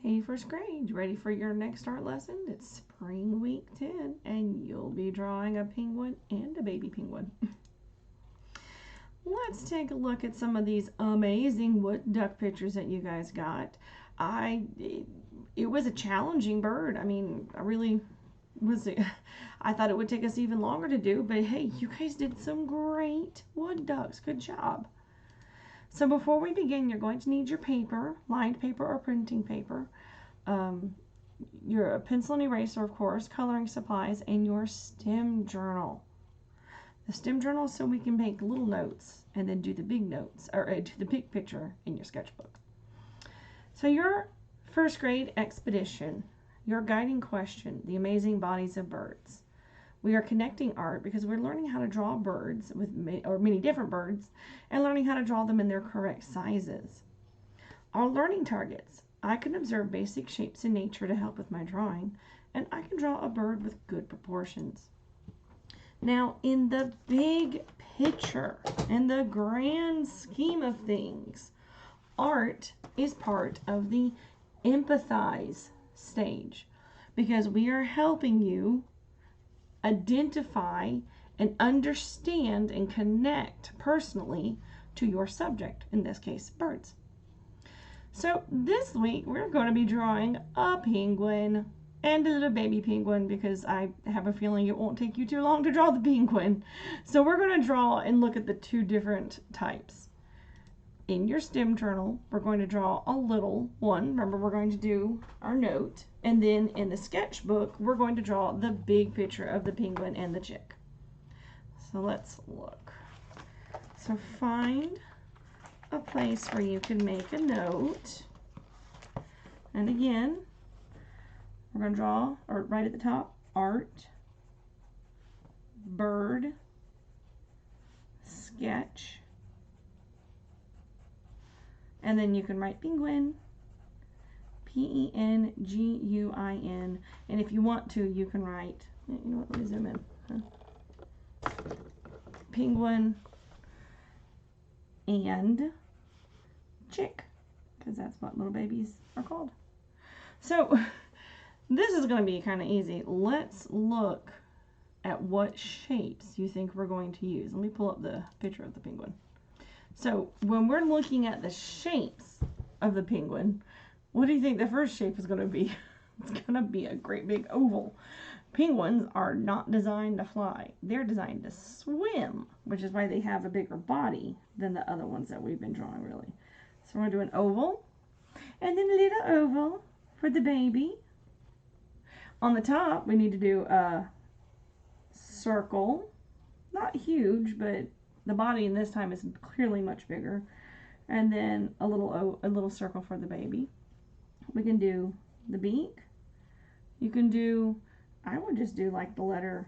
Hey, first grade, you ready for your next art lesson? It's spring week 10, and you'll be drawing a penguin and a baby penguin. Let's take a look at some of these amazing wood duck pictures that you guys got. It was a challenging bird. I mean, I really was. I thought it would take us even longer to do, but hey, you guys did some great wood ducks. Good job. So before we begin, you're going to need your paper, lined paper or printing paper, your pencil and eraser, of course, coloring supplies, and your STEM journal. The STEM journal is so we can make little notes and then do the big notes, or do the big picture in your sketchbook. So your first grade expedition, your guiding question, the amazing bodies of birds. We are connecting art because we're learning how to draw birds with many different birds and learning how to draw them in their correct sizes. Our learning targets. I can observe basic shapes in nature to help with my drawing, and I can draw a bird with good proportions. Now, in the big picture, in the grand scheme of things, art is part of the empathize stage because we are helping you identify and understand and connect personally to your subject, in this case, birds. So this week we're going to be drawing a penguin and a little baby penguin because I have a feeling it won't take you too long to draw the penguin. So we're going to draw and look at the two different types. In your STEM journal, we're going to draw a little one. Remember, we're going to do our note. And then in the sketchbook, we're going to draw the big picture of the penguin and the chick. So let's look. So find a place where you can make a note. And again, we're going to draw, or right at the top, art, bird, sketch. And then you can write penguin, Penguin. And if you want to, you can write, you know what, let me zoom in. Penguin and chick, because that's what little babies are called. So this is going to be kind of easy. Let's look at what shapes you think we're going to use. Let me pull up the picture of the penguin. So when we're looking at the shapes of the penguin, what do you think the first shape is going to be? It's going to be a great big oval. Penguins are not designed to fly. They're designed to swim, which is why they have a bigger body than the other ones that we've been drawing, really. So we're going to do an oval, and then a little oval for the baby. On the top, we need to do a circle. Not huge, but the body in this time is clearly much bigger. And then a little circle for the baby. We can do the beak. You can do, I would just do like the letter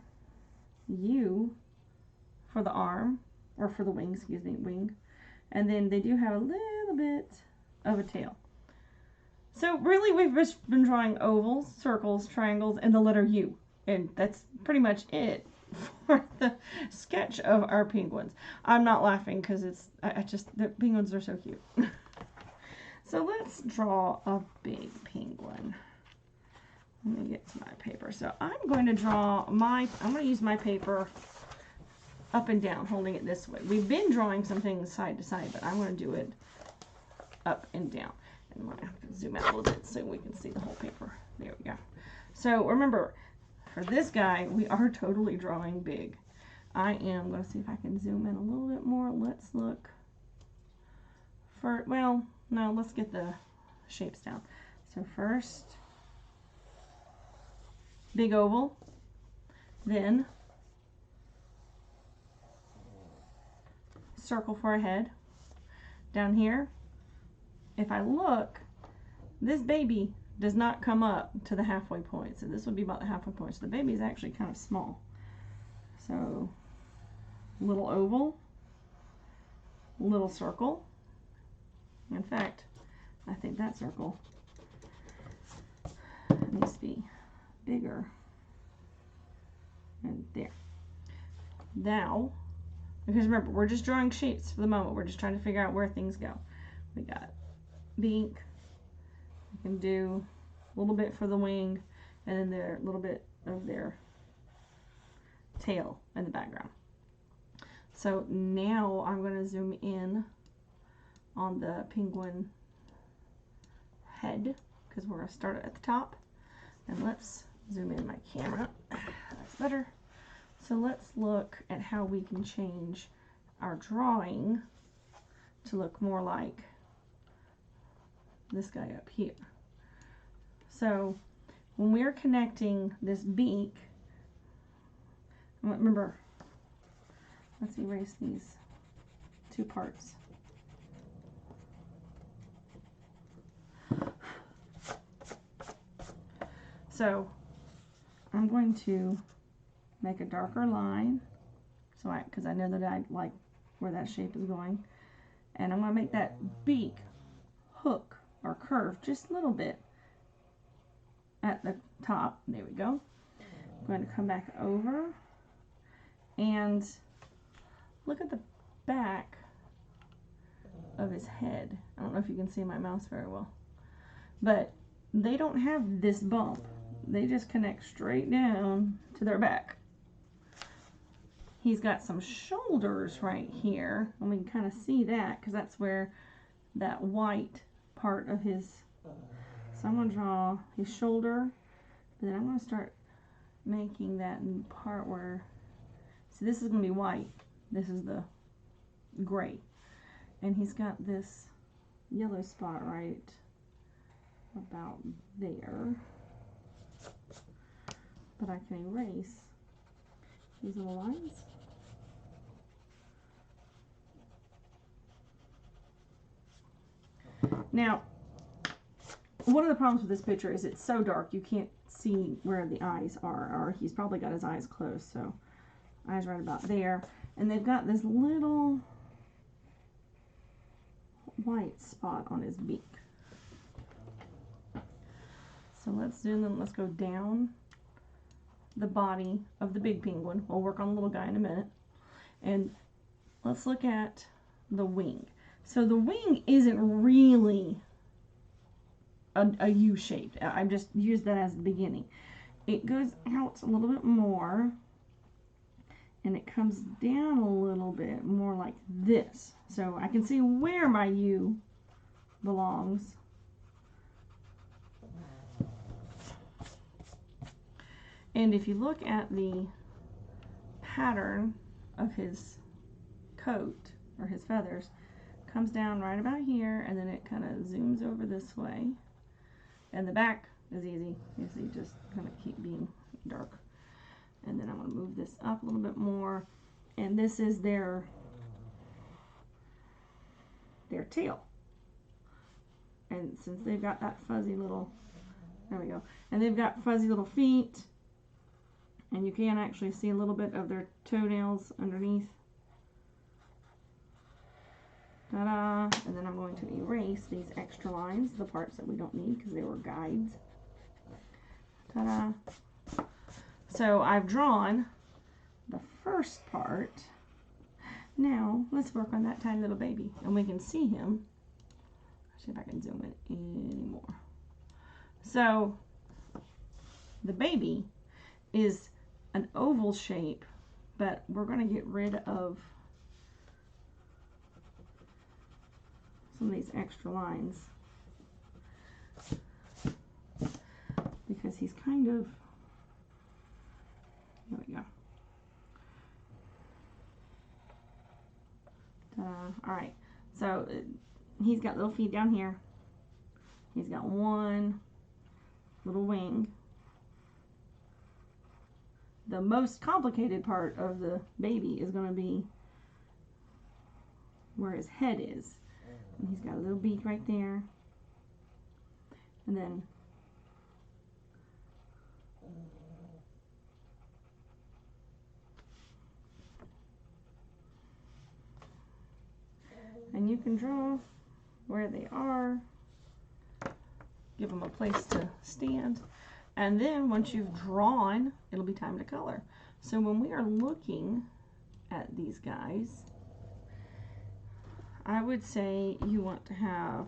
U for the arm, or for the wing, excuse me, wing. And then they do have a little bit of a tail. So really we've just been drawing ovals, circles, triangles, and the letter U. And that's pretty much it for the sketch of our penguins. I'm not laughing because the penguins are so cute. So let's draw a big penguin. Let me get to my paper. So I'm going to use my paper up and down, holding it this way. We've been drawing some things side to side, but I'm going to do it up and down. And I'm going to have to zoom out a little bit so we can see the whole paper. There we go. So remember, for this guy, we are totally drawing big. I am going to see if I can zoom in a little bit more. Let's look for, well, no, let's get the shapes down. So first, big oval, then circle for a head. Down here, if I look, this baby does not come up to the halfway point. So this would be about the halfway point. So the baby is actually kind of small. So little oval, little circle. In fact, I think that circle needs to be bigger. And there. Now, because remember, we're just drawing shapes for the moment. We're just trying to figure out where things go. We got beak, and do a little bit for the wing, and then their little bit of their tail in the background. So now I'm going to zoom in on the penguin head, because we're going to start it at the top. And let's zoom in my camera. That's better. So let's look at how we can change our drawing to look more like this guy up here. So when we're connecting this beak, remember, let's erase these two parts. So I'm going to make a darker line, so because I know that I like where that shape is going, and I'm going to make that beak hook or curve just a little bit at the top. There we go. I'm going to come back over and look at the back of his head. I don't know if you can see my mouse very well, but they don't have this bump. They just connect straight down to their back. He's got some shoulders right here, and we can kind of see that because that's where that white part of his, so I'm going to draw his shoulder, but then I'm going to start making that part where, so this is going to be white, this is the gray, and he's got this yellow spot right about there, but I can erase these little lines. Now, one of the problems with this picture is it's so dark you can't see where the eyes are, or he's probably got his eyes closed, so eyes right about there. And they've got this little white spot on his beak. So let's zoom in, let's go down the body of the big penguin. We'll work on the little guy in a minute. And let's look at the wing. So the wing isn't really a U shape. I just used that as the beginning. It goes out a little bit more, and it comes down a little bit more like this. So I can see where my U belongs. And if you look at the pattern of his coat or his feathers, comes down right about here, and then it kind of zooms over this way. And the back is easy. You see, just kind of keep being dark. And then I'm going to move this up a little bit more. And this is their tail. And since they've got that fuzzy little, there we go. And they've got fuzzy little feet. And you can actually see a little bit of their toenails underneath. Ta-da! And then I'm going to erase these extra lines, the parts that we don't need because they were guides. Ta-da! So I've drawn the first part. Now let's work on that tiny little baby, and we can see him. Let's see if I can zoom in anymore. So the baby is an oval shape, but we're going to get rid of some of these extra lines because he's kind of, there we go. Alright, so he's got little feet down here. He's got one little wing. The most complicated part of the baby is going to be where his head is. And he's got a little beak right there. And then and you can draw where they are, give them a place to stand, and then once you've drawn, it'll be time to color. So when we are looking at these guys, I would say you want to have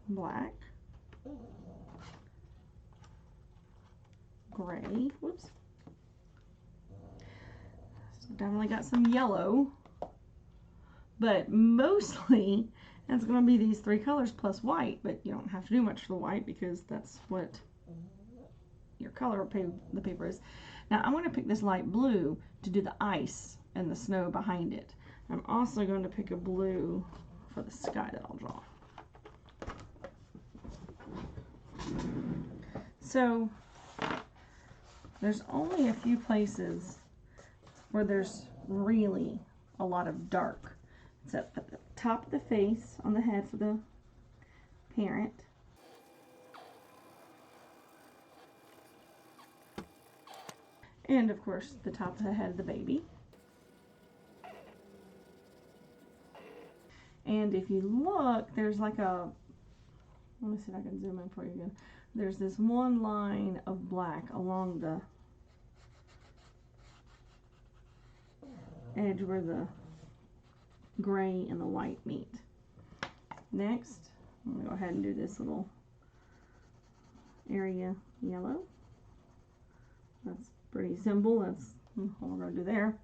black, gray, whoops, so definitely got some yellow, but mostly it's going to be these three colors plus white, but you don't have to do much for the white because that's what your color the paper is. Now I'm going to pick this light blue to do the ice and the snow behind it. I'm also going to pick a blue for the sky that I'll draw. So there's only a few places where there's really a lot of dark. It's at the top of the face, on the head for the parent. And of course the top of the head of the baby. And if you look, there's like a, let me see if I can zoom in for you again. There's this one line of black along the edge where the gray and the white meet. Next, I'm going to go ahead and do this little area yellow. That's pretty simple. That's all we're going to do there.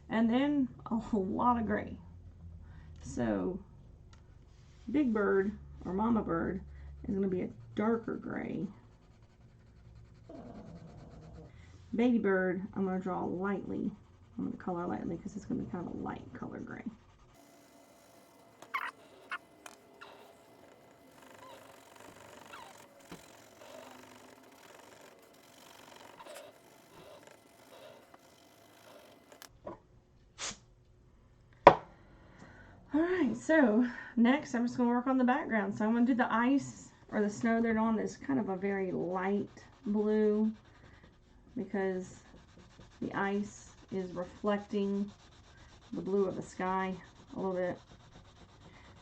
And then a lot of gray. So Big Bird or Mama Bird is going to be a darker gray. Baby Bird, I'm going to draw lightly. I'm going to color lightly because it's going to be kind of a light color gray. Alright, so next I'm just going to work on the background. So I'm going to do the ice or the snow they're on this kind of a very light blue because the ice is reflecting the blue of the sky a little bit.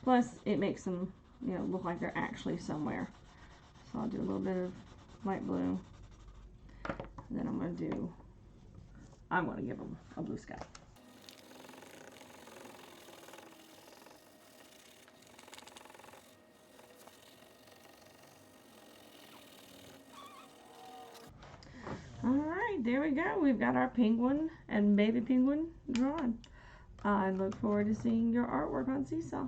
Plus it makes them, you know, look like they're actually somewhere. So I'll do a little bit of light blue. And then I'm going to give them a blue sky. Alright, there we go. We've got our penguin and baby penguin drawn. I look forward to seeing your artwork on Seesaw.